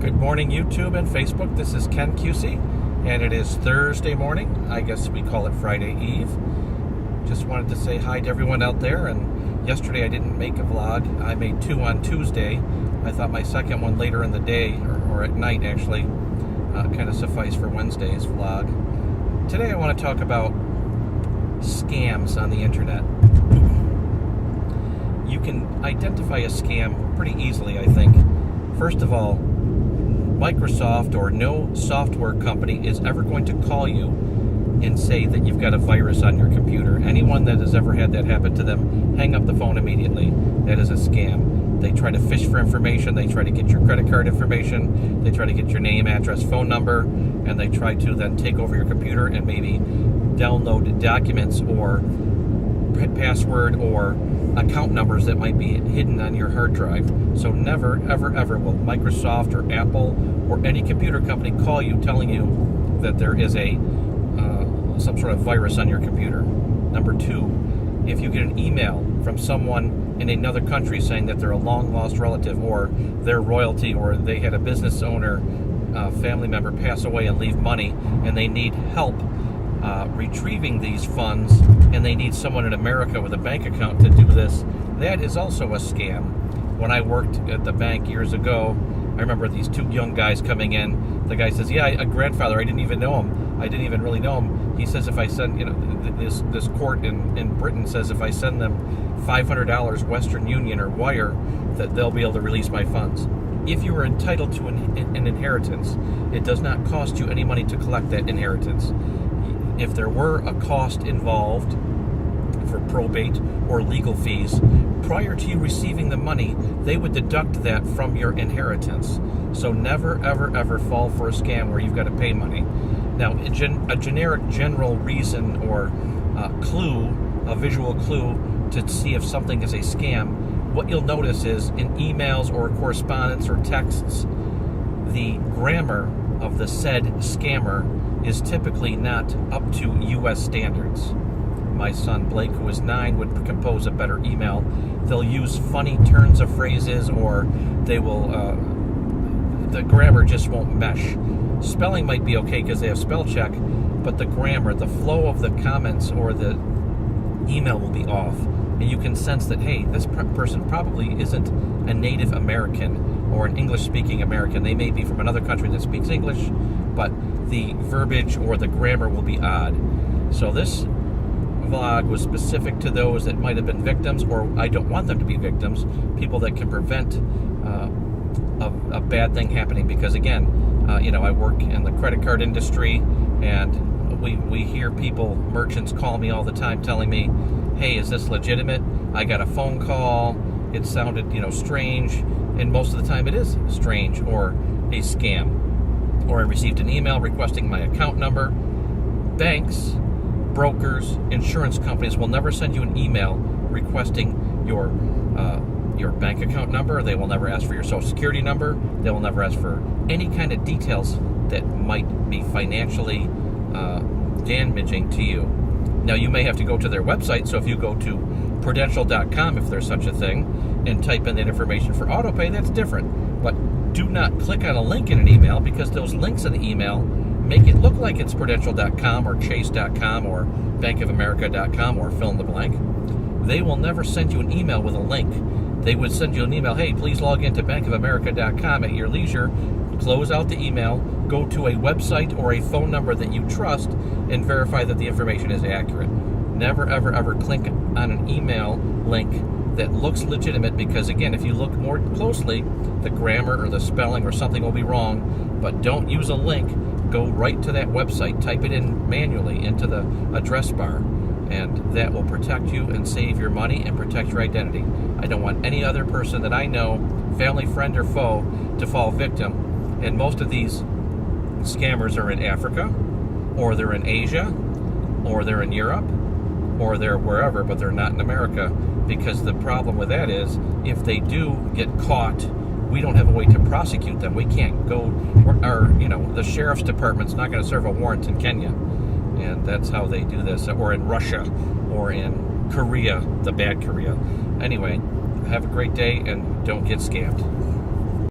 Good morning, YouTube and Facebook. This is Ken QC, and it is Thursday morning. I guess we call it Friday Eve. Just wanted to say hi to everyone out there. And yesterday I didn't make a vlog. I made two on Tuesday. I thought my second one later in the day, or at night actually, kind of sufficed for Wednesday's vlog. Today I want to talk about scams on the internet. You can identify a scam pretty easily, I think. First of all, Microsoft or no software company is ever going to call you and say that you've got a virus on your computer. Anyone that has ever had that happen to them, hang up the phone immediately. That is a scam. They try to fish for information. They try to get your credit card information. They try to get your name, address, phone number, and they try to then take over your computer and maybe download documents or password or account numbers that might be hidden on your hard drive. So never, ever, ever will Microsoft or Apple or any computer company call you telling you that there is a some sort of virus on your computer. Number two, if you get an email from someone in another country saying that they're a long-lost relative or they're royalty or they had a business owner, family member pass away and leave money and they need help retrieving these funds, and they need someone in America with a bank account to do this, that is also a scam. When I worked at the bank years ago, I remember these two young guys coming in. The guy says, yeah, a grandfather, I didn't even know him. I didn't even really know him. He says if I send, this court in Britain says if I send them $500 Western Union or wire, that they'll be able to release my funds. If you are entitled to an inheritance, it does not cost you any money to collect that inheritance. If there were a cost involved for probate or legal fees, prior to you receiving the money, they would deduct that from your inheritance. So never, ever, ever fall for a scam where you've got to pay money. Now, a generic general reason or clue, a visual clue to see if something is a scam, what you'll notice is in emails or correspondence or texts, the grammar of the said scammer is typically not up to U.S. standards. My son Blake, who is 9, would compose a better email. They'll use funny turns of phrases, or they will, the grammar just won't mesh. Spelling might be okay because they have spell check, but the grammar, the flow of the comments or the email will be off. And you can sense that, hey, this person probably isn't a native American or an English-speaking American. They may be from another country that speaks English, but the verbiage or the grammar will be odd. So this vlog was specific to those that might have been victims, or I don't want them to be victims, people that can prevent a bad thing happening. Because again, I work in the credit card industry, and we hear people, merchants call me all the time telling me, hey, is this legitimate? I got a phone call, it sounded, strange, and most of the time it is strange or a scam. Or I received an email requesting my account number. Banks, brokers, insurance companies will never send you an email requesting your bank account number. They will never ask for your social security number. They will never ask for any kind of details that might be financially damaging to you. Now, you may have to go to their website, so if you go to prudential.com, if there's such a thing, and type in that information for autopay, that's different. But do not click on a link in an email, because those links in the email make it look like it's prudential.com or chase.com or bankofamerica.com or fill in the blank. They will never send you an email with a link. They would send you an email, hey, please log into bankofamerica.com at your leisure, close out the email, go to a website or a phone number that you trust, and verify that the information is accurate. Never, ever, ever click on an email link that looks legitimate, because again, if you look more closely, the grammar or the spelling or something will be wrong. But don't use a link. Go right to that website, type it in manually into the address bar, and that will protect you and save your money and protect your identity. I don't want any other person that I know, family, friend, or foe, to fall victim. And most of these scammers are in Africa, or they're in Asia, or they're in Europe, or they're wherever, but they're not in America. Because the problem with that is, if they do get caught, we don't have a way to prosecute them. We can't go, the sheriff's department's not going to serve a warrant in Kenya. And that's how they do this. Or in Russia, or in Korea, the bad Korea. Anyway, have a great day, and don't get scammed.